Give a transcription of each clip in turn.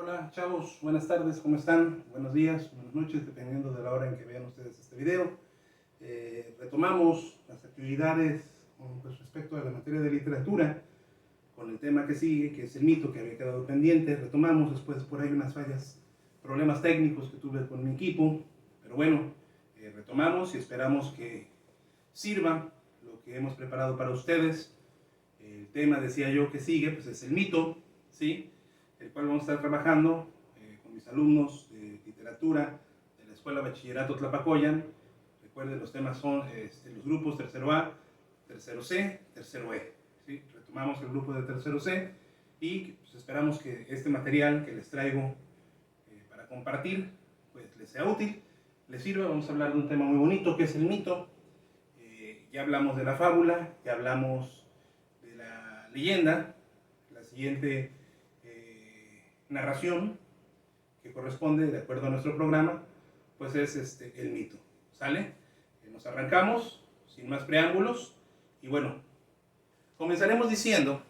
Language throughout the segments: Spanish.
Hola chavos, buenas tardes, ¿cómo están? Buenos días, buenas noches, dependiendo de la hora en que vean ustedes este video. Retomamos las actividades con respecto a la materia de literatura, con el tema que sigue, que es el mito que había quedado pendiente. Retomamos después por ahí unas fallas, problemas técnicos que tuve con mi equipo, pero bueno, retomamos y esperamos que sirva lo que hemos preparado para ustedes. El tema, decía yo, que sigue, pues es el mito, ¿sí? El cual vamos a estar trabajando con mis alumnos de literatura de la Escuela Bachillerato Tlapacoyan. Recuerden, los temas son los grupos tercero A, tercero C, tercero E. ¿Sí? Retomamos el grupo de tercero C y pues, esperamos que este material que les traigo para compartir pues les sea útil, les sirva. Vamos a hablar de un tema muy bonito que es el mito. Ya hablamos de la fábula, ya hablamos de la leyenda. La siguiente narración que corresponde, de acuerdo a nuestro programa, pues es el mito. ¿Sale? Nos arrancamos sin más preámbulos y bueno, comenzaremos diciendo,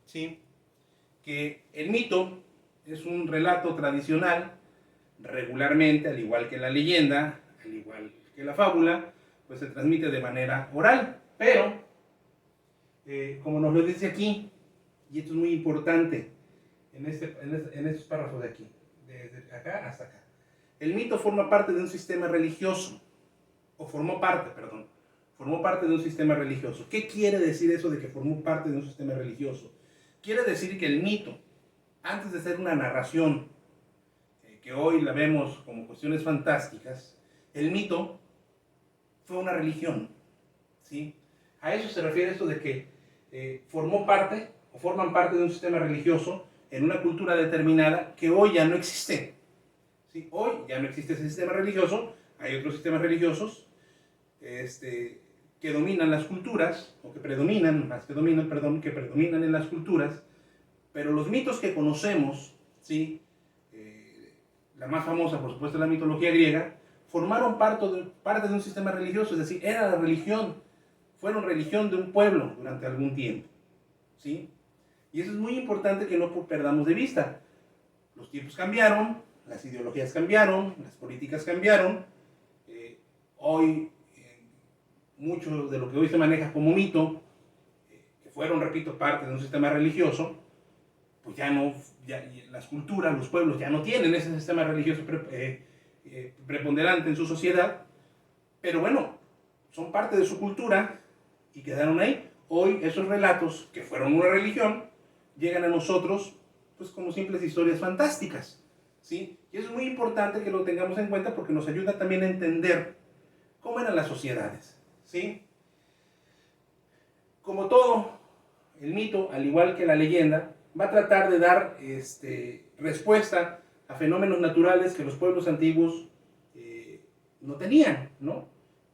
¿sí?, que el mito es un relato tradicional. Regularmente, al igual que la leyenda, al igual que la fábula, pues se transmite de manera oral, pero como nos lo dice aquí, y esto es muy importante en estos párrafos de aquí, desde acá hasta acá, el mito forma parte de un sistema religioso, o formó parte de un sistema religioso. ¿Qué quiere decir eso de que formó parte de un sistema religioso? Quiere decir que el mito, antes de ser una narración, que hoy la vemos como cuestiones fantásticas, el mito fue una religión, ¿sí? A eso se refiere esto de que formó parte o forman parte de un sistema religioso en una cultura determinada que hoy ya no existe. ¿Sí? Hoy ya no existe ese sistema religioso, hay otros sistemas religiosos que dominan las culturas, o que predominan, más que dominan, perdón, que predominan en las culturas, pero los mitos que conocemos, ¿sí? La más famosa, por supuesto, la mitología griega, formaron parte de un sistema religioso, es decir, era la religión, fueron religión de un pueblo durante algún tiempo, ¿sí? Y eso es muy importante que no perdamos de vista. Los tiempos cambiaron, las ideologías cambiaron, las políticas cambiaron. Hoy, mucho de lo que hoy se maneja como mito, que fueron, repito, parte de un sistema religioso, pues ya no, las culturas, los pueblos ya no tienen ese sistema religioso preponderante en su sociedad, pero bueno, son parte de su cultura y quedaron ahí. Hoy esos relatos, que fueron una religión, llegan a nosotros pues como simples historias fantásticas, ¿sí? Y eso es muy importante que lo tengamos en cuenta porque nos ayuda también a entender cómo eran las sociedades, ¿sí? Como todo, el mito, al igual que la leyenda, va a tratar de dar respuesta a fenómenos naturales que los pueblos antiguos no tenían, ¿no?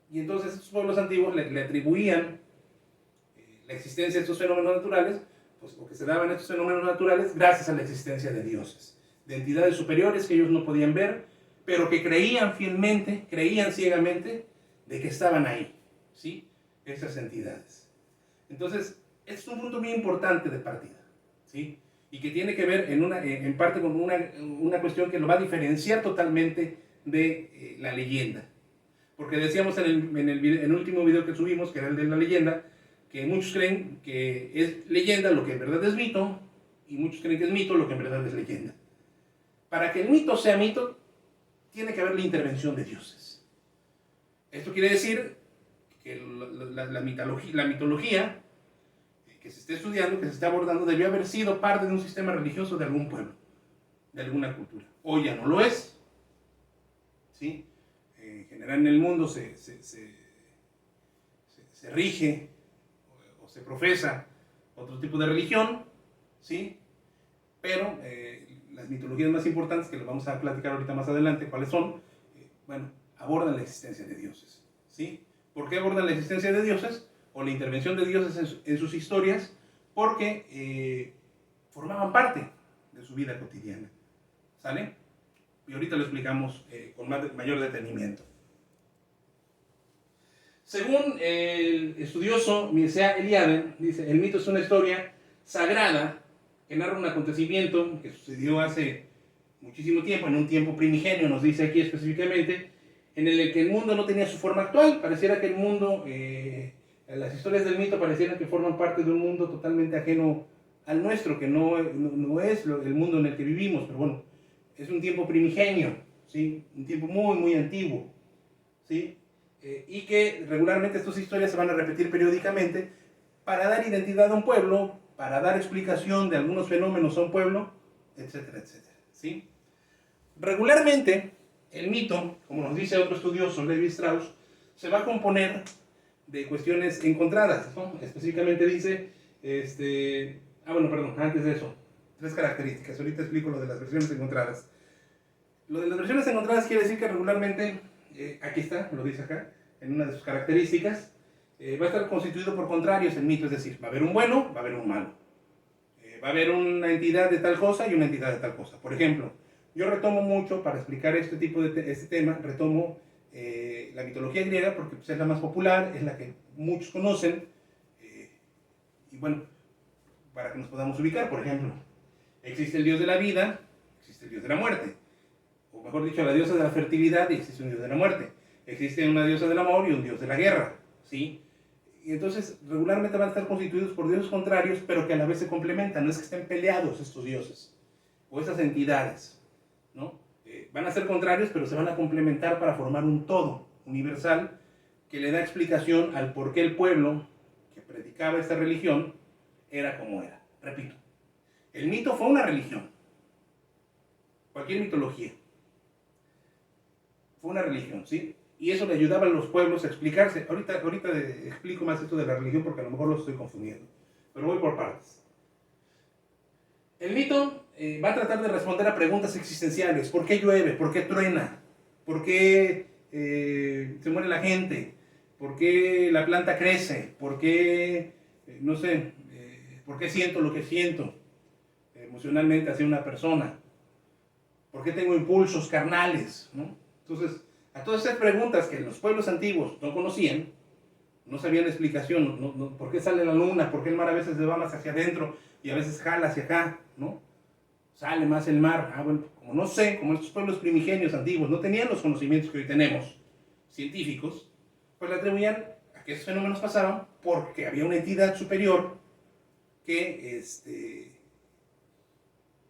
Y entonces estos pueblos antiguos le atribuían la existencia de estos fenómenos naturales, pues porque se daban estos fenómenos naturales gracias a la existencia de dioses, de entidades superiores que ellos no podían ver, pero que creían fielmente, creían ciegamente de que estaban ahí, ¿sí? Esas entidades. Entonces, este es un punto muy importante de partida, ¿sí? Y que tiene que ver en parte con una cuestión que lo va a diferenciar totalmente de la leyenda. Porque decíamos en el último video que subimos, que era el de la leyenda, que muchos creen que es leyenda lo que en verdad es mito, y muchos creen que es mito lo que en verdad es leyenda. Para que el mito sea mito, tiene que haber la intervención de dioses. Esto quiere decir que la mitología que se esté estudiando, que se esté abordando, debió haber sido parte de un sistema religioso de algún pueblo, de alguna cultura. Hoy ya no lo es, ¿sí? En general en el mundo se rige o se profesa otro tipo de religión, ¿sí? Pero las mitologías más importantes, que les vamos a platicar ahorita más adelante cuáles son, bueno, abordan la existencia de dioses, ¿sí? ¿Por qué abordan la existencia de dioses o la intervención de dioses en sus historias? Porque formaban parte de su vida cotidiana, ¿sale? Y ahorita lo explicamos con mayor detenimiento. Según el estudioso Mircea Eliade, dice, el mito es una historia sagrada que narra un acontecimiento que sucedió hace muchísimo tiempo, en un tiempo primigenio, nos dice aquí específicamente, en el que el mundo no tenía su forma actual. Pareciera que el mundo, las historias del mito parecieran que forman parte de un mundo totalmente ajeno al nuestro, que no es el mundo en el que vivimos, pero bueno, es un tiempo primigenio, ¿sí? Un tiempo muy, muy antiguo, ¿sí? Y que regularmente estas historias se van a repetir periódicamente para dar identidad a un pueblo, para dar explicación de algunos fenómenos a un pueblo, etcétera, etcétera, ¿sí? Regularmente, el mito, como nos dice otro estudioso, Levi Strauss, se va a componer de cuestiones encontradas, ¿no? Específicamente dice, bueno, perdón, antes de eso, 3 características. Ahorita explico lo de las versiones encontradas. Lo de las versiones encontradas quiere decir que regularmente, aquí está, lo dice acá, en una de sus características, va a estar constituido por contrarios el mito, es decir, va a haber un bueno, va a haber un malo. Va a haber una entidad de tal cosa y una entidad de tal cosa. Por ejemplo, yo retomo mucho, para explicar este tema, retomo la mitología griega porque pues, es la más popular, es la que muchos conocen, y bueno, para que nos podamos ubicar, por ejemplo, existe el dios de la vida, existe el dios de la muerte, o mejor dicho, la diosa de la fertilidad y existe un dios de la muerte, existe una diosa del amor y un dios de la guerra, ¿sí? Y entonces regularmente van a estar constituidos por dioses contrarios, pero que a la vez se complementan, no es que estén peleados estos dioses, o esas entidades, ¿no? Van a ser contrarios, pero se van a complementar para formar un todo universal que le da explicación al por qué el pueblo que predicaba esta religión era como era. Repito, el mito fue una religión. Cualquier mitología fue una religión, ¿sí? Y eso le ayudaba a los pueblos a explicarse. Ahorita explico más esto de la religión porque a lo mejor lo estoy confundiendo. Pero voy por partes. El mito va a tratar de responder a preguntas existenciales. ¿Por qué llueve? ¿Por qué truena? ¿Por qué se muere la gente? ¿Por qué la planta crece? ¿Por qué, no sé, por qué siento lo que siento emocionalmente hacia una persona? ¿Por qué tengo impulsos carnales? ¿No? Entonces, a todas esas preguntas que los pueblos antiguos no conocían, no sabían la explicación, ¿por qué sale la luna? ¿Por qué el mar a veces se va más hacia adentro y a veces jala hacia acá? ¿No? Sale más el mar. Bueno, como no sé, como estos pueblos primigenios antiguos no tenían los conocimientos que hoy tenemos, científicos, pues le atribuían a que esos fenómenos pasaban porque había una entidad superior que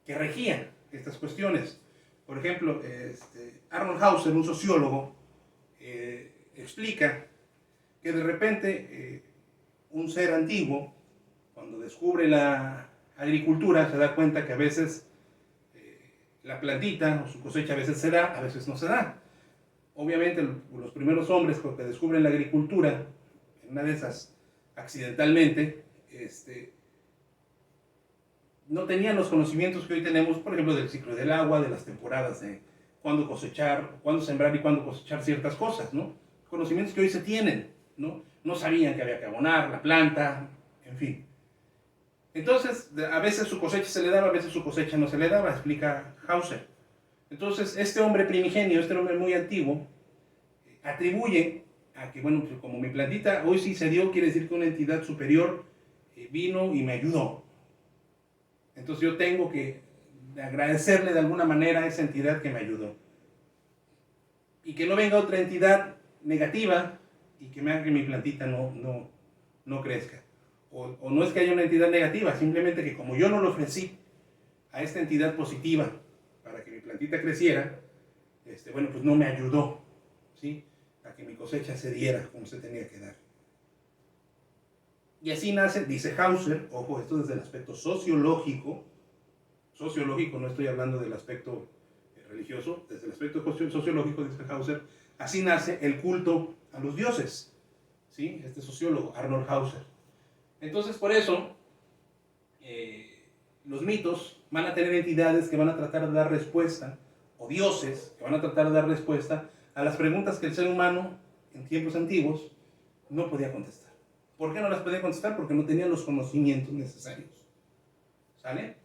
regía estas cuestiones. Por ejemplo, Arnold Hauser, un sociólogo, explica que de repente un ser antiguo, cuando descubre la agricultura, se da cuenta que a veces la plantita o su cosecha a veces se da, a veces no se da. Obviamente los primeros hombres que descubren la agricultura, en una de esas accidentalmente, no tenían los conocimientos que hoy tenemos, por ejemplo, del ciclo del agua, de las temporadas de cuándo cosechar, cuándo sembrar y cuándo cosechar ciertas cosas, ¿no? Conocimientos que hoy se tienen, ¿no? No sabían que había que abonar la planta, en fin. Entonces, a veces su cosecha se le daba, a veces su cosecha no se le daba, explica Hauser. Entonces, este hombre primigenio, este hombre muy antiguo, atribuye a que, bueno, pues como mi plantita hoy sí se dio, quiere decir que una entidad superior vino y me ayudó. Entonces yo tengo que agradecerle de alguna manera a esa entidad que me ayudó. Y que no venga otra entidad negativa y que me haga que mi plantita no crezca. O no es que haya una entidad negativa, simplemente que como yo no lo ofrecí a esta entidad positiva para que mi plantita creciera, bueno, pues no me ayudó, ¿sí? A que mi cosecha se diera como se tenía que dar. Y así nace, dice Hauser, ojo, esto desde el aspecto sociológico, no estoy hablando del aspecto religioso, desde el aspecto sociológico, dice Hauser, así nace el culto a los dioses, ¿sí? Este sociólogo, Arnold Hauser. Entonces, por eso, los mitos van a tener entidades que van a tratar de dar respuesta, o dioses que van a tratar de dar respuesta a las preguntas que el ser humano, en tiempos antiguos, no podía contestar. ¿Por qué no las podía contestar? Porque no tenía los conocimientos necesarios. ¿Sale?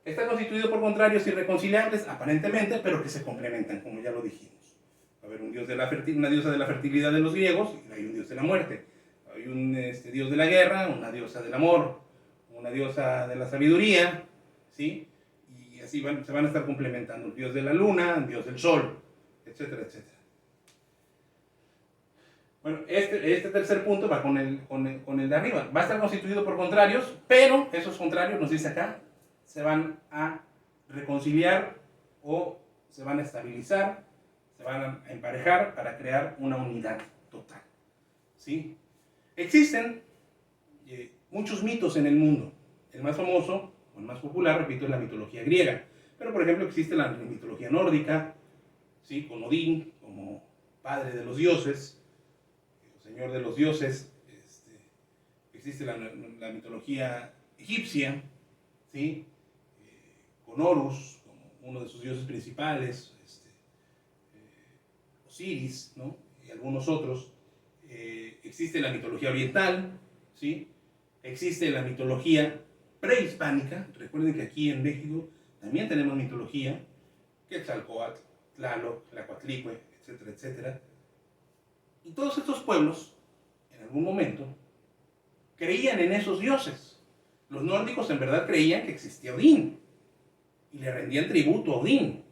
Está constituido por contrarios irreconciliables, aparentemente, pero que se complementan, como ya lo dijimos. Va a haber un dios de una diosa de la fertilidad de los griegos y hay un dios de la muerte. Hay un dios de la guerra, una diosa del amor, una diosa de la sabiduría, ¿sí? Y y así se van a estar complementando. El dios de la luna, el dios del sol, etcétera, etcétera. Bueno, este tercer punto va con el de arriba. Va a estar constituido por contrarios, pero esos contrarios, nos dice acá, se van a reconciliar o se van a estabilizar, se van a emparejar para crear una unidad total. ¿Sí? Existen muchos mitos en el mundo. El más famoso, o el más popular, repito, es la mitología griega. Pero, por ejemplo, existe la mitología nórdica, ¿sí? Con Odín como padre de los dioses, señor de los dioses. Existe la mitología egipcia, ¿sí? Con Horus como uno de sus dioses principales, Osiris, ¿no? Y algunos otros. Existe la mitología oriental, ¿sí? Existe la mitología prehispánica. Recuerden que aquí en México también tenemos mitología, Quetzalcóatl, Tlaloc, Tlacuatlicue, etcétera, etcétera. Y todos estos pueblos, en algún momento, creían en esos dioses. Los nórdicos en verdad creían que existía Odín y le rendían tributo a Odín.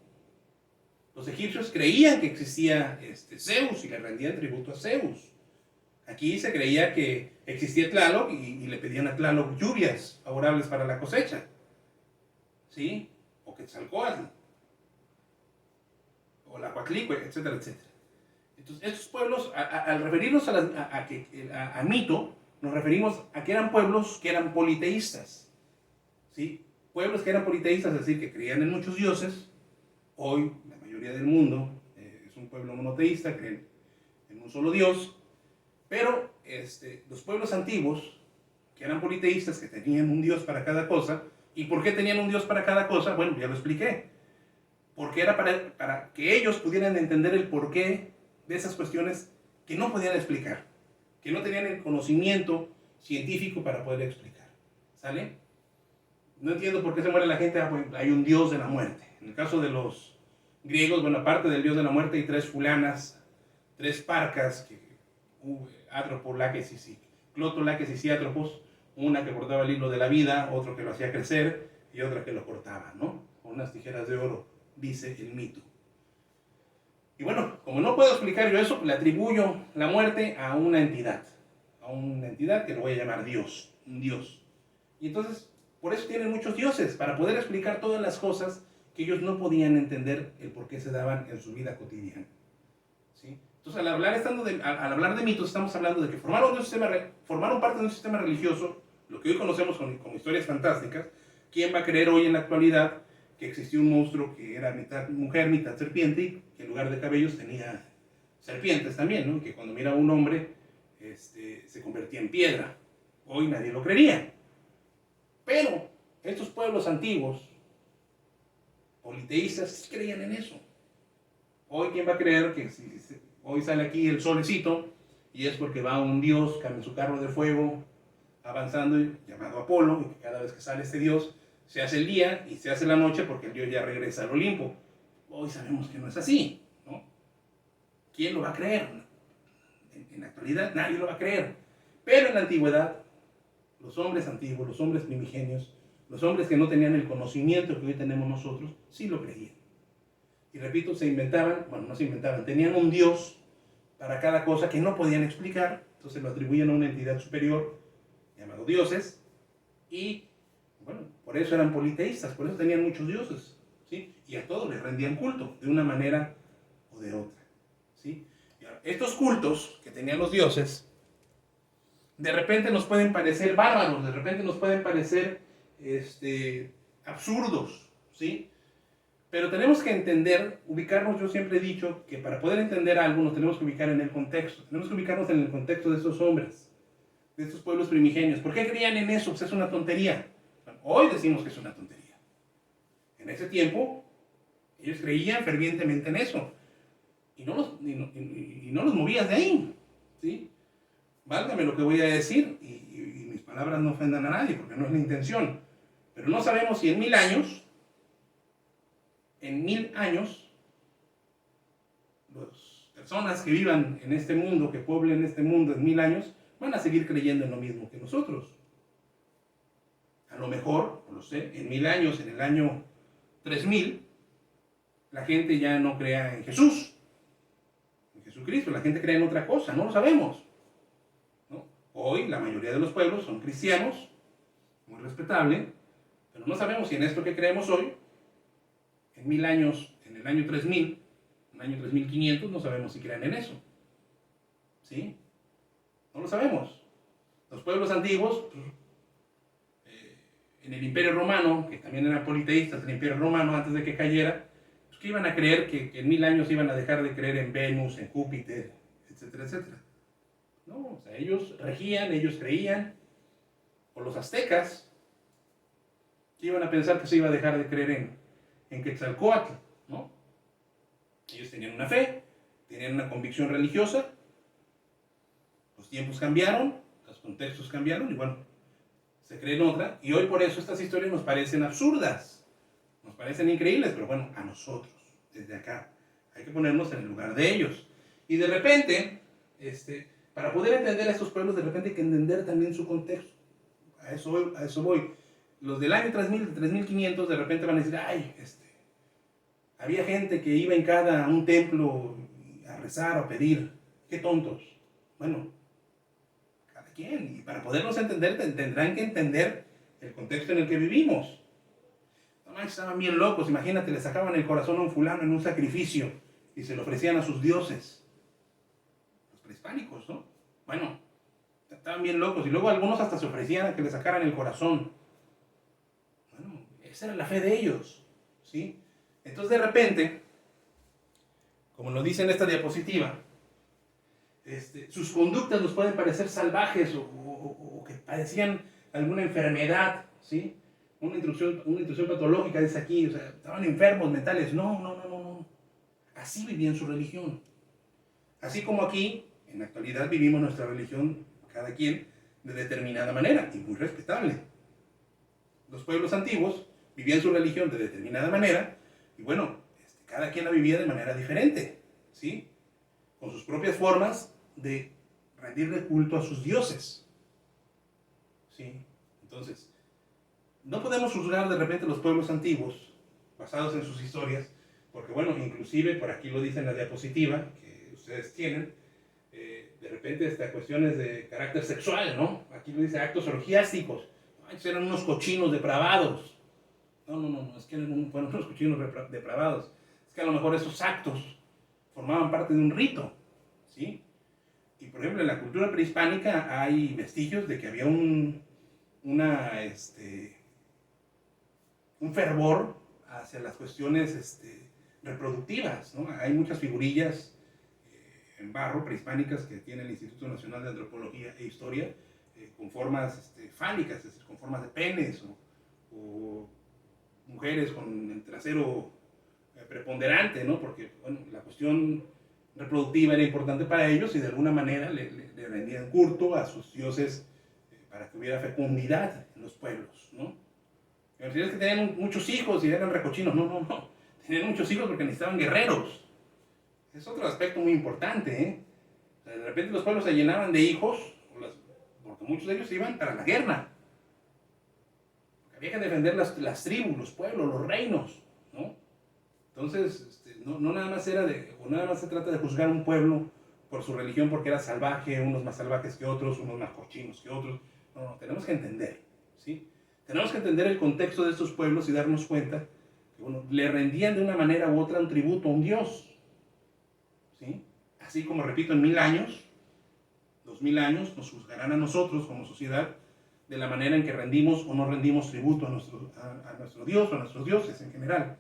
Los egipcios creían que existía Zeus y le rendían tributo a Zeus. Aquí se creía que existía Tlaloc y le pedían a Tlaloc lluvias favorables para la cosecha, ¿sí? O Quetzalcóatl, o la Coatlicue, etcétera, etcétera. Entonces, estos pueblos, al referirnos a mito, nos referimos a que eran pueblos que eran politeístas, ¿sí? Pueblos que eran politeístas, es decir, que creían en muchos dioses. Hoy, la mayoría del mundo es un pueblo monoteísta, creen en un solo Dios. Pero los pueblos antiguos, que eran politeístas, que tenían un dios para cada cosa. ¿Y por qué tenían un dios para cada cosa? Bueno, ya lo expliqué. Porque era para que ellos pudieran entender el porqué de esas cuestiones que no podían explicar, que no tenían el conocimiento científico para poder explicar. ¿Sale? No entiendo por qué se muere la gente. Bueno, hay un dios de la muerte. En el caso de los griegos, bueno, aparte del dios de la muerte, hay tres fulanas, tres parcas, Atropo, Láquesis y Cloto, Láquesis y Atropos, una que cortaba el hilo de la vida, otro que lo hacía crecer y otra que lo cortaba, ¿no? Con unas tijeras de oro, dice el mito. Y bueno, como no puedo explicar yo eso, le atribuyo la muerte a una entidad que lo voy a llamar Dios, un Dios. Y entonces, por eso tienen muchos dioses, para poder explicar todas las cosas que ellos no podían entender el por qué se daban en su vida cotidiana. ¿Sí? Entonces, al hablar de mitos, estamos hablando de que formaron parte de un sistema religioso, lo que hoy conocemos como historias fantásticas. ¿Quién va a creer hoy en la actualidad que existió un monstruo que era mitad mujer, mitad serpiente, y que en lugar de cabellos tenía serpientes también, ¿no? Y que cuando mira a un hombre se convertía en piedra? Hoy nadie lo creería. Pero estos pueblos antiguos, politeístas, sí creían en eso. Hoy, ¿quién va a creer que hoy sale aquí el solecito y es porque va un dios en su carro de fuego avanzando, llamado Apolo, y que cada vez que sale este dios se hace el día y se hace la noche porque el dios ya regresa al Olimpo? Hoy sabemos que no es así, ¿no? ¿Quién lo va a creer? En la actualidad nadie lo va a creer. Pero en la antigüedad, los hombres antiguos, los hombres primigenios, los hombres que no tenían el conocimiento que hoy tenemos nosotros, sí lo creían. Y repito, tenían un dios para cada cosa que no podían explicar, entonces lo atribuían a una entidad superior, llamado dioses, y bueno, por eso eran politeístas, por eso tenían muchos dioses, ¿sí? Y a todos les rendían culto, de una manera o de otra, ¿sí? Y ahora, estos cultos que tenían los dioses, de repente nos pueden parecer bárbaros, de repente nos pueden parecer absurdos, ¿sí? Pero tenemos que entender, ubicarnos. Yo siempre he dicho que para poder entender algo nos tenemos que ubicar en el contexto. Tenemos que ubicarnos en el contexto de estos hombres, de estos pueblos primigenios. ¿Por qué creían en eso? Pues es una tontería. Bueno, hoy decimos que es una tontería. En ese tiempo, ellos creían fervientemente en eso. Y no los movías de ahí, ¿sí? Válgame lo que voy a decir, y mis palabras no ofendan a nadie, porque no es la intención. Pero no sabemos si en 1000 años, las personas que vivan en este mundo, que pueblen este mundo en 1000 años, van a seguir creyendo en lo mismo que nosotros. A lo mejor, no lo sé, en 1000 años, en el año 3000, la gente ya no crea en Jesús, en Jesucristo, la gente cree en otra cosa, no lo sabemos, ¿no? Hoy la mayoría de los pueblos son cristianos, muy respetable, pero no sabemos si en esto que creemos hoy, en 1000 años, en el año 3000, en el año 3500, no sabemos si creen en eso, ¿sí? No lo sabemos. Los pueblos antiguos, en el Imperio Romano, que también eran politeístas, el Imperio Romano antes de que cayera, pues que iban a creer que en 1000 años iban a dejar de creer en Venus, en Júpiter, etcétera, etcétera. No, o sea, ellos regían, ellos creían, o los aztecas, que iban a pensar que se iba a dejar de creer en Quetzalcóatl, ¿no? Ellos tenían una fe, tenían una convicción religiosa, los tiempos cambiaron, los contextos cambiaron, y bueno, se cree en otra, y hoy por eso estas historias nos parecen absurdas, nos parecen increíbles, pero bueno, a nosotros, desde acá, hay que ponernos en el lugar de ellos. Y de repente, para poder entender a estos pueblos, de repente hay que entender también su contexto. A eso voy. Los del año 3000, 3500, de repente van a decir, ay, había gente que iba a un templo a rezar o a pedir. Qué tontos. Bueno, cada quien. Y para podernos entender, tendrán que entender el contexto en el que vivimos. No manches, estaban bien locos. Imagínate, le sacaban el corazón a un fulano en un sacrificio y se lo ofrecían a sus dioses. Los prehispánicos, ¿no? Bueno, estaban bien locos. Y luego algunos hasta se ofrecían a que le sacaran el corazón. Bueno, esa era la fe de ellos, ¿sí? Entonces, de repente, como lo dice en esta diapositiva, sus conductas nos pueden parecer salvajes o que parecían alguna enfermedad, ¿sí? Una intrusión patológica, dice aquí, o sea, estaban enfermos mentales. No. Así vivían su religión. Así como aquí, en la actualidad, vivimos nuestra religión, cada quien, de determinada manera, y muy respetable. Los pueblos antiguos vivían su religión de determinada manera, y bueno, cada quien la vivía de manera diferente, ¿sí? Con sus propias formas de rendirle culto a sus dioses, ¿sí? Entonces, no podemos juzgar de repente los pueblos antiguos, basados en sus historias, porque bueno, inclusive, por aquí lo dice en la diapositiva, que ustedes tienen, de repente hasta cuestiones de carácter sexual, ¿no? Aquí lo dice actos orgiásticos. Eran unos cochinos depravados. No, es que fueron unos cochinos depravados. Es que a lo mejor esos actos formaban parte de un rito, ¿sí? Y por ejemplo, en la cultura prehispánica hay vestigios de que había un fervor hacia las cuestiones reproductivas, ¿no? Hay muchas figurillas en barro prehispánicas que tiene el Instituto Nacional de Antropología e Historia con formas fálicas, es decir, con formas de penes o mujeres con el trasero preponderante, ¿no? Porque bueno, la cuestión reproductiva era importante para ellos y de alguna manera le rendían culto a sus dioses para que hubiera fecundidad en los pueblos, ¿no? Es que tenían muchos hijos y eran recochinos. No. Tenían muchos hijos porque necesitaban guerreros. Es otro aspecto muy importante, ¿eh? O sea, de repente los pueblos se llenaban de hijos, porque muchos de ellos iban para la guerra. Porque había que defender las tribus, los pueblos, los reinos, ¿no? Entonces, no nada más nada más se trata de juzgar un pueblo por su religión porque era salvaje, unos más salvajes que otros, unos más cochinos que otros. No, tenemos que entender, ¿sí? Tenemos que entender el contexto de estos pueblos y darnos cuenta que, bueno, le rendían de una manera u otra un tributo a un dios, ¿sí? Así como, repito, en 1000 años, 2000 años, nos juzgarán a nosotros como sociedad de la manera en que rendimos o no rendimos tributo a nuestro dios o a nuestros dioses en general,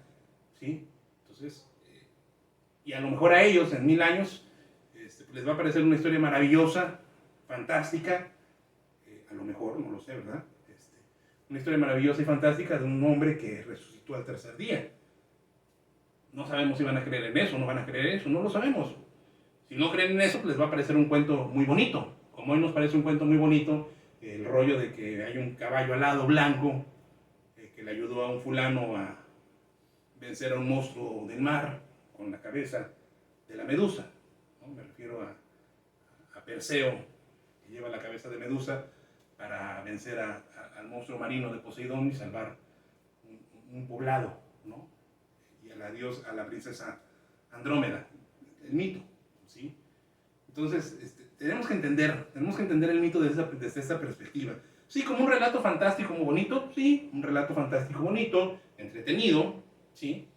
¿sí? Entonces, y a lo mejor a ellos en 1000 años les va a parecer una historia maravillosa, fantástica, a lo mejor, no lo sé, ¿verdad? Una historia maravillosa y fantástica de un hombre que resucitó al tercer día. No sabemos si van a creer en eso, no van a creer en eso, no lo sabemos. Si no creen en eso, pues les va a parecer un cuento muy bonito. Como hoy nos parece un cuento muy bonito, el rollo de que hay un caballo alado blanco que le ayudó a un fulano a vencer a un monstruo del mar con la cabeza de la Medusa, ¿no? Me refiero a Perseo, que lleva la cabeza de Medusa para vencer al monstruo marino de Poseidón y salvar un poblado, ¿no? a la princesa Andrómeda, el mito, ¿sí? Entonces, tenemos que entender el mito desde esa perspectiva. Sí, como un relato fantástico muy bonito, sí, un relato fantástico bonito, entretenido, sí,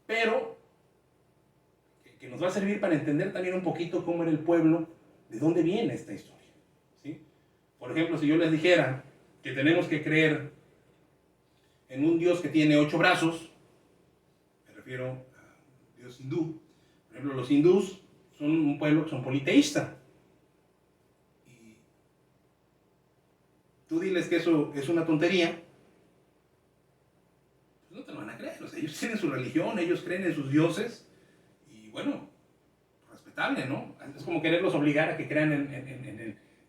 pero que nos va a servir para entender también un poquito cómo era el pueblo, de dónde viene esta historia, ¿sí? Por ejemplo, si yo les dijera que tenemos que creer en un Dios que tiene 8 brazos, me refiero a Dios hindú. Por ejemplo, los hindús son un pueblo que son politeísta. Y tú diles que eso es una tontería, pues no te lo van a creer. O sea, ellos tienen su religión, ellos creen en sus dioses, y bueno, respetable, ¿no? Es como quererlos obligar a que crean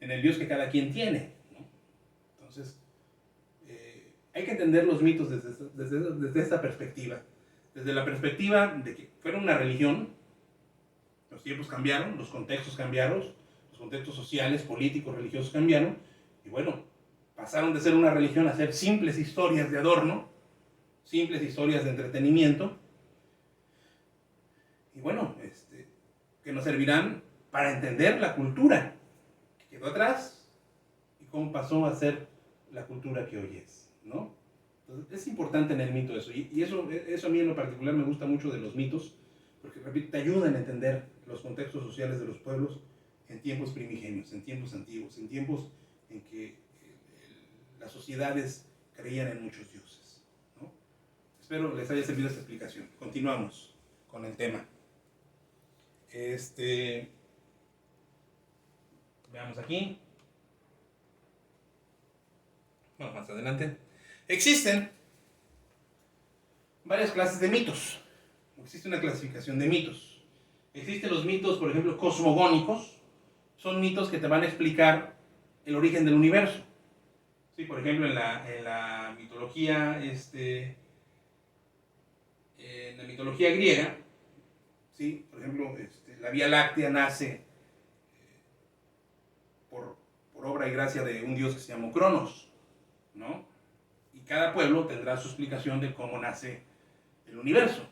en el Dios que cada quien tiene, ¿no? Entonces, hay que entender los mitos desde esta perspectiva. Desde la perspectiva de que fueron una religión, los tiempos cambiaron, los contextos cambiaron, los contextos sociales, políticos, religiosos cambiaron, y bueno, pasaron de ser una religión a ser simples historias de adorno, simples historias de entretenimiento, y bueno, que nos servirán para entender la cultura que quedó atrás y cómo pasó a ser la cultura que hoy es, ¿no? Entonces, es importante en el mito eso, y eso a mí en lo particular me gusta mucho de los mitos, porque repito, te ayudan a entender los contextos sociales de los pueblos en tiempos primigenios, en tiempos antiguos, en tiempos en que las sociedades creían en muchos dioses, ¿no? Espero les haya servido esta explicación. Continuamos con el tema. Veamos aquí. Vamos más adelante. Existen varias clases de mitos. Existe una clasificación de mitos. Existen los mitos, por ejemplo, cosmogónicos. Son mitos que te van a explicar el origen del universo. Sí, por ejemplo, en la mitología, en la mitología griega, ¿sí? Por ejemplo, la Vía Láctea nace por obra y gracia de un dios que se llamó Cronos, ¿no? Y cada pueblo tendrá su explicación de cómo nace el universo,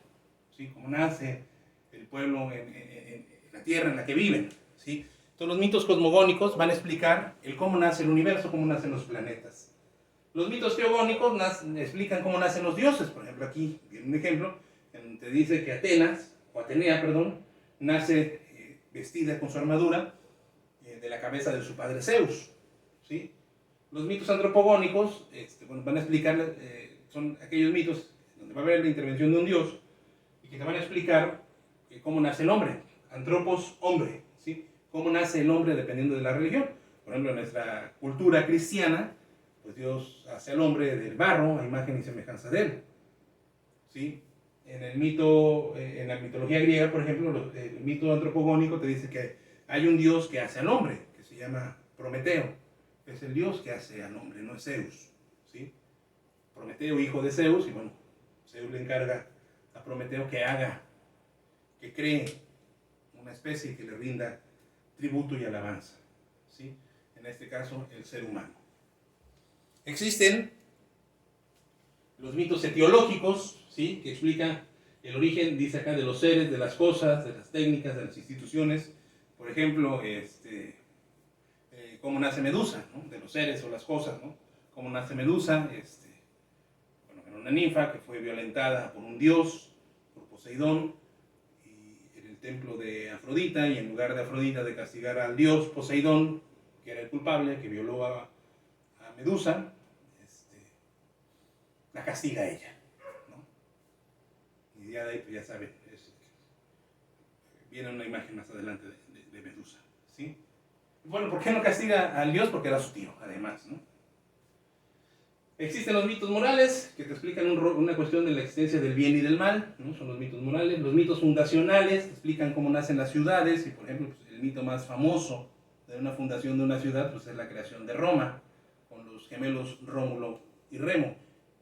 ¿sí? Cómo nace el pueblo en la tierra en la que viven, ¿sí? Todos los mitos cosmogónicos van a explicar el cómo nace el universo, cómo nacen los planetas. Los mitos teogónicos explican cómo nacen los dioses. Por ejemplo, aquí viene un ejemplo, te dice que Atenea, nace vestida con su armadura de la cabeza de su padre Zeus, ¿sí? Los mitos antropogónicos van a explicar, son aquellos mitos donde va a haber la intervención de un dios y que te van a explicar cómo nace el hombre, antropos, hombre, ¿sí? Cómo nace el hombre dependiendo de la religión. Por ejemplo, en nuestra cultura cristiana, pues Dios hace al hombre del barro, a imagen y semejanza de él, ¿sí? En la mitología griega, por ejemplo, el mito antropogónico te dice que hay un dios que hace al hombre, que se llama Prometeo. Es el dios que hace al hombre, no es Zeus, ¿sí? Prometeo, hijo de Zeus, y bueno, Zeus le encarga a Prometeo que cree una especie que le rinda tributo y alabanza, ¿sí? En este caso, el ser humano. Existen los mitos etiológicos, ¿sí? Que explican el origen, dice acá, de los seres, de las cosas, de las técnicas, de las instituciones. Por ejemplo, cómo nace Medusa, ¿no? De los seres o las cosas, ¿no? Cómo nace Medusa, bueno, era una ninfa que fue violentada por un dios, por Poseidón, y en el templo de Afrodita, y en lugar de Afrodita de castigar al dios Poseidón, que era el culpable, que violó a Medusa, la castiga a ella, ¿no? Y ya de ahí, pues ya saben, viene una imagen más adelante de Medusa, ¿sí? Bueno, ¿por qué no castiga al dios? Porque era su tío, además, ¿no? Existen los mitos morales, que te explican una cuestión de la existencia del bien y del mal, ¿no? Son los mitos morales. Los mitos fundacionales te explican cómo nacen las ciudades, y por ejemplo, pues, el mito más famoso de una fundación de una ciudad, pues es la creación de Roma, con los gemelos Rómulo y Remo.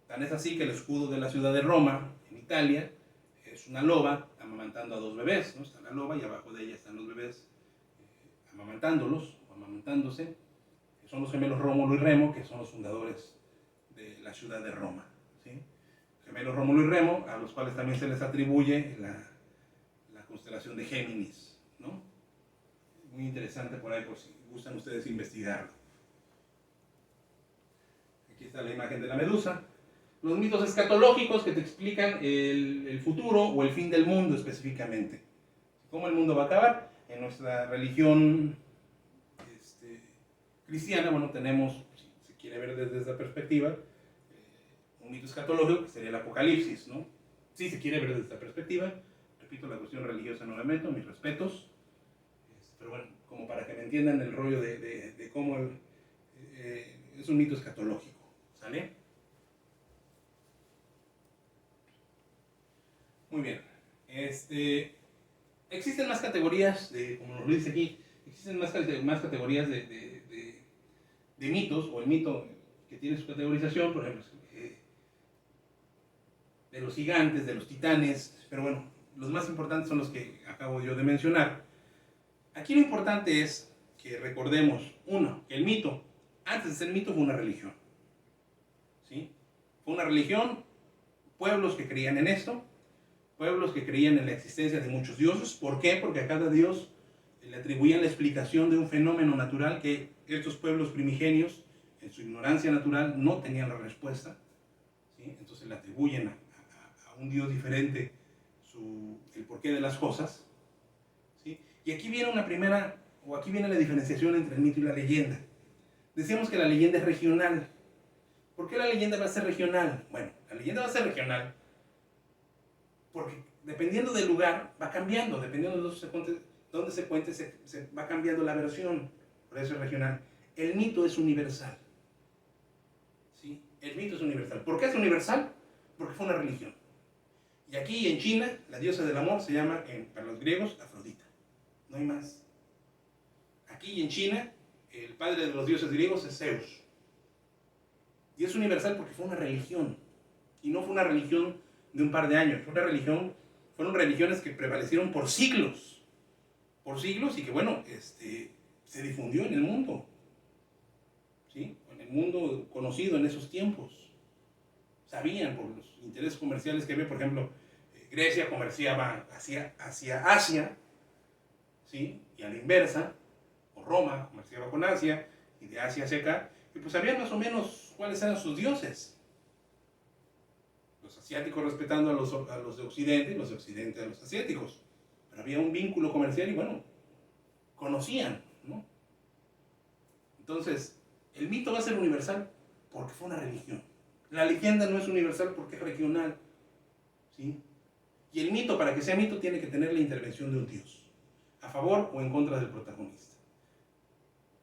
Tan es así que el escudo de la ciudad de Roma, en Italia, es una loba amamantando a 2 bebés, ¿no? Está la loba y abajo de ella están los bebés amamantándolos, o amamantándose. Son los gemelos Rómulo y Remo, que son los fundadores de la ciudad de Roma, ¿sí? gemelos Rómulo y Remo, a los cuales también se les atribuye la constelación de Géminis, ¿no? Muy interesante por ahí, por si gustan ustedes investigarlo. Aquí está la imagen de la medusa. Los mitos escatológicos que te explican el futuro o el fin del mundo específicamente. Cómo el mundo va a acabar. En nuestra religión cristiana, bueno, tenemos, si se quiere ver desde esa perspectiva, un mito escatológico que sería el Apocalipsis, ¿no? Si se quiere ver desde esta perspectiva, repito, la cuestión religiosa no la meto, mis respetos, pero bueno, como para que me entiendan el rollo de cómo es un mito escatológico, ¿sale? Muy bien, existen más categorías, como nos lo dice aquí, existen más categorías de mitos, o el mito que tiene su categorización, por ejemplo, de los gigantes, de los titanes, pero bueno, los más importantes son los que acabo yo de mencionar. Aquí lo importante es que recordemos, uno, que el mito, antes de ser mito, fue una religión. ¿Sí? Fue una religión, pueblos que creían en esto, pueblos que creían en la existencia de muchos dioses. ¿Por qué? Porque a cada dios le atribuían la explicación de un fenómeno natural que estos pueblos primigenios, en su ignorancia natural, no tenían la respuesta. ¿Sí? Entonces le atribuyen a un dios diferente el porqué de las cosas. ¿Sí? Y aquí viene aquí viene la diferenciación entre el mito y la leyenda. Decíamos que la leyenda es regional. ¿Por qué la leyenda va a ser regional? Bueno, la leyenda va a ser regional porque dependiendo del lugar va cambiando, dependiendo de dónde se cuente, se va cambiando la versión, por eso es regional. El mito es universal. ¿Sí? El mito es universal. ¿Por qué es universal? Porque fue una religión. Y aquí en China, la diosa del amor se llama, para los griegos, Afrodita. No hay más. Aquí en China, el padre de los dioses griegos es Zeus. Y es universal porque fue una religión. Y no fue una religión de un par de años. Fueron religiones que prevalecieron por siglos. Por siglos y que, bueno, se difundió en el mundo. ¿Sí? En el mundo conocido en esos tiempos. Sabían por los intereses comerciales que había, por ejemplo, Grecia comerciaba hacia Asia, ¿sí? Y a la inversa, o Roma comerciaba con Asia, y de Asia hacia acá, y pues sabían más o menos cuáles eran sus dioses. Los asiáticos respetando a los de Occidente, y los de Occidente a los asiáticos. Pero había un vínculo comercial y bueno, conocían, ¿no? Entonces, el mito va a ser universal porque fue una religión. La leyenda no es universal porque es regional, ¿sí? Y el mito, para que sea mito, tiene que tener la intervención de un dios, a favor o en contra del protagonista.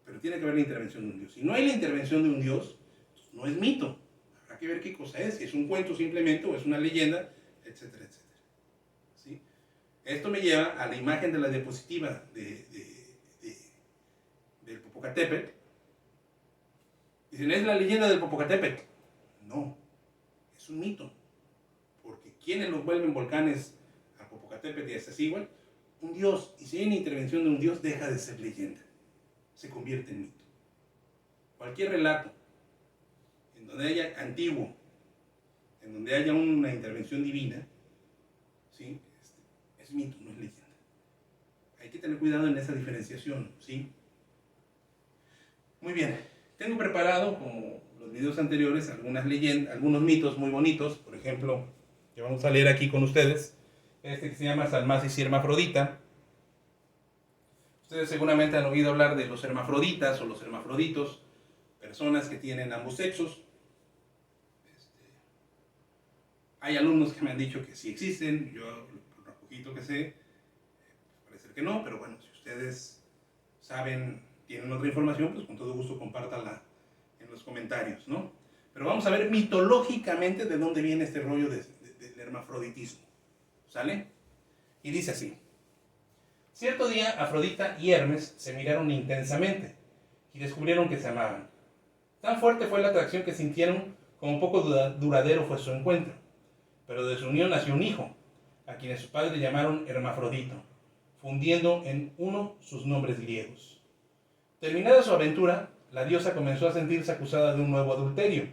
Pero tiene que haber la intervención de un dios. Si no hay la intervención de un dios, pues no es mito. Habrá que ver qué cosa es, si es un cuento simplemente o es una leyenda, etcétera, etcétera. ¿Sí? Esto me lleva a la imagen de la diapositiva del Popocatépetl. Dicen, ¿es la leyenda del Popocatépetl? No, es un mito. Porque ¿quiénes los vuelven volcanes a Popocatépetl y a Iztaccíhuatl? Un dios. Y si hay una intervención de un dios, deja de ser leyenda. Se convierte en mito. Cualquier relato en donde haya antiguo, en donde haya una intervención divina, ¿sí? Es mito, no es leyenda. Hay que tener cuidado en esa diferenciación, ¿sí? Muy bien. Tengo preparado, como los videos anteriores, algunas leyendas, algunos mitos muy bonitos. Por ejemplo, que vamos a leer aquí con ustedes, que se llama Salmacis y Hermafrodita. Ustedes seguramente han oído hablar de los hermafroditas o los hermafroditos, personas que tienen ambos sexos. Hay alumnos que me han dicho que sí existen, yo por lo poquito que sé, parece que no, pero bueno, si ustedes saben, tienen otra información, pues con todo gusto compártanla en los comentarios, ¿no? Pero vamos a ver mitológicamente de dónde viene este rollo del hermafroditismo, ¿sale? Y dice así: cierto día Afrodita y Hermes se miraron intensamente y descubrieron que se amaban. Tan fuerte fue la atracción que sintieron como poco duradero fue su encuentro. Pero de su unión nació un hijo, a quien sus padres llamaron Hermafrodito, fundiendo en uno sus nombres griegos. Terminada su aventura, la diosa comenzó a sentirse acusada de un nuevo adulterio,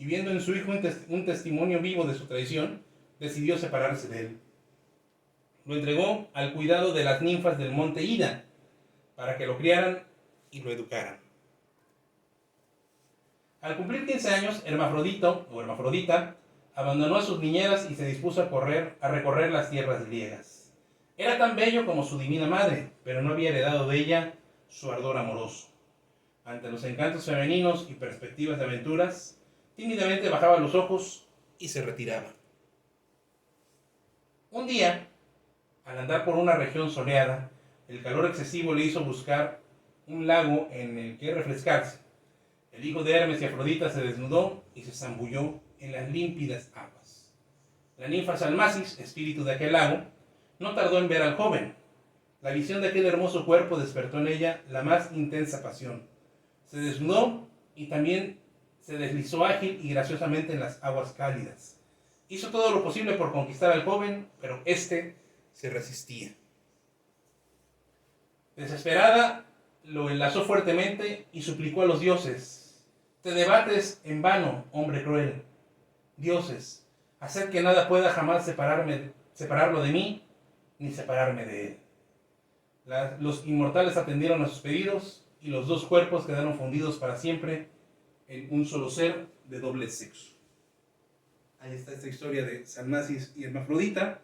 y viendo en su hijo un testimonio vivo de su traición, decidió separarse de él. Lo entregó al cuidado de las ninfas del monte Ida, para que lo criaran y lo educaran. Al cumplir 15 años, Hermafrodito o Hermafrodita abandonó a sus niñeras y se dispuso a recorrer las tierras griegas. Era tan bello como su divina madre, pero no había heredado de ella su ardor amoroso. Ante los encantos femeninos y perspectivas de aventuras, tímidamente bajaba los ojos y se retiraba. Un día, al andar por una región soleada, el calor excesivo le hizo buscar un lago en el que refrescarse. El hijo de Hermes y Afrodita se desnudó y se zambulló en las límpidas aguas. La ninfa Salmacis, espíritu de aquel lago, no tardó en ver al joven. La visión de aquel hermoso cuerpo despertó en ella la más intensa pasión. Se desnudó y también se deslizó ágil y graciosamente en las aguas cálidas. Hizo todo lo posible por conquistar al joven, pero éste se resistía. Desesperada, lo enlazó fuertemente y suplicó a los dioses: «Te debates en vano, hombre cruel. Dioses, haced que nada pueda jamás separarlo de mí, ni separarme de él». Los inmortales atendieron a sus pedidos y los dos cuerpos quedaron fundidos para siempre en un solo ser de doble sexo. Ahí está esta historia de Salmacis y Hermafrodita.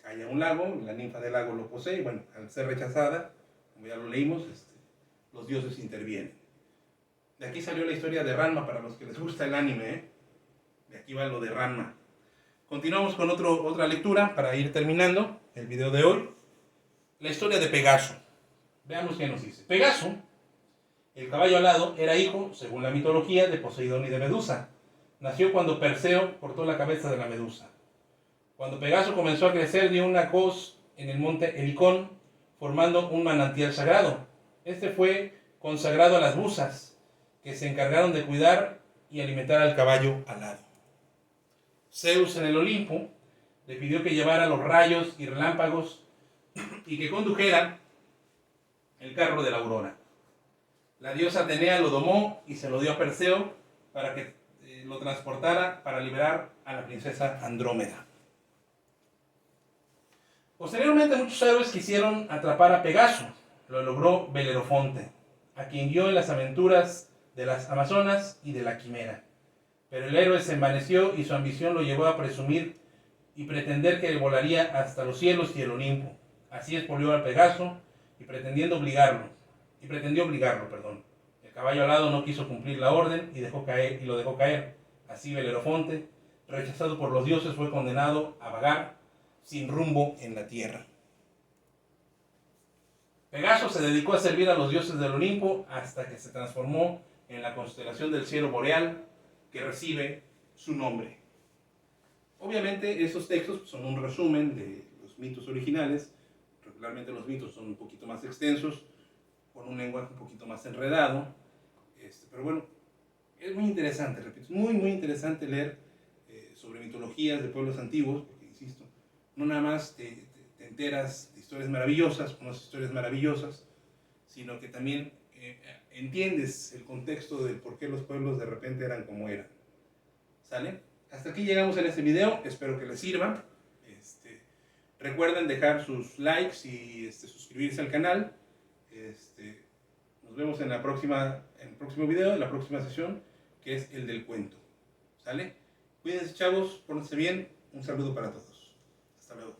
Cae a un lago, la ninfa del lago lo posee, y bueno, al ser rechazada, como ya lo leímos, los dioses intervienen. De aquí salió la historia de Ranma, para los que les gusta el anime, ¿eh? De aquí va lo de Ranma. Continuamos con otra lectura para ir terminando el video de hoy. La historia de Pegaso. Veamos qué nos dice. Pegaso, el caballo alado, era hijo, según la mitología, de Poseidón y de Medusa. Nació cuando Perseo cortó la cabeza de la Medusa. Cuando Pegaso comenzó a crecer, dio una hoz en el monte Helicón, formando un manantial sagrado. Este fue consagrado a las musas, que se encargaron de cuidar y alimentar al caballo alado. Zeus, en el Olimpo, le pidió que llevara los rayos y relámpagos y que condujera el carro de la aurora. La diosa Atenea lo domó y se lo dio a Perseo para que lo transportara para liberar a la princesa Andrómeda. Posteriormente, muchos héroes quisieron atrapar a Pegaso. Lo logró Belerofonte, a quien guió en las aventuras de las Amazonas y de la Quimera. Pero el héroe se envaneció y su ambición lo llevó a presumir y pretender que volaría hasta los cielos y el Olimpo. Así expolió al Pegaso y pretendió obligarlo. El caballo alado no quiso cumplir la orden y lo dejó caer. Así Belerofonte, rechazado por los dioses, fue condenado a vagar sin rumbo en la tierra. Pegaso se dedicó a servir a los dioses del Olimpo hasta que se transformó en la constelación del cielo boreal que recibe su nombre. Obviamente estos textos son un resumen de los mitos originales. Regularmente los mitos son un poquito más extensos, con un lenguaje un poquito más enredado, pero bueno, es muy interesante, repito, es muy interesante leer sobre mitologías de pueblos antiguos, porque insisto, no nada más te enteras de historias maravillosas, conoces historias maravillosas, sino que también entiendes el contexto de por qué los pueblos de repente eran como eran. ¿Sale? Hasta aquí llegamos en este video, espero que les sirva. Recuerden dejar sus likes y suscribirse al canal. Nos vemos en el próximo video, en la próxima sesión, que es el del cuento. ¿Sale? Cuídense, chavos, pórtense bien. Un saludo para todos. Hasta luego.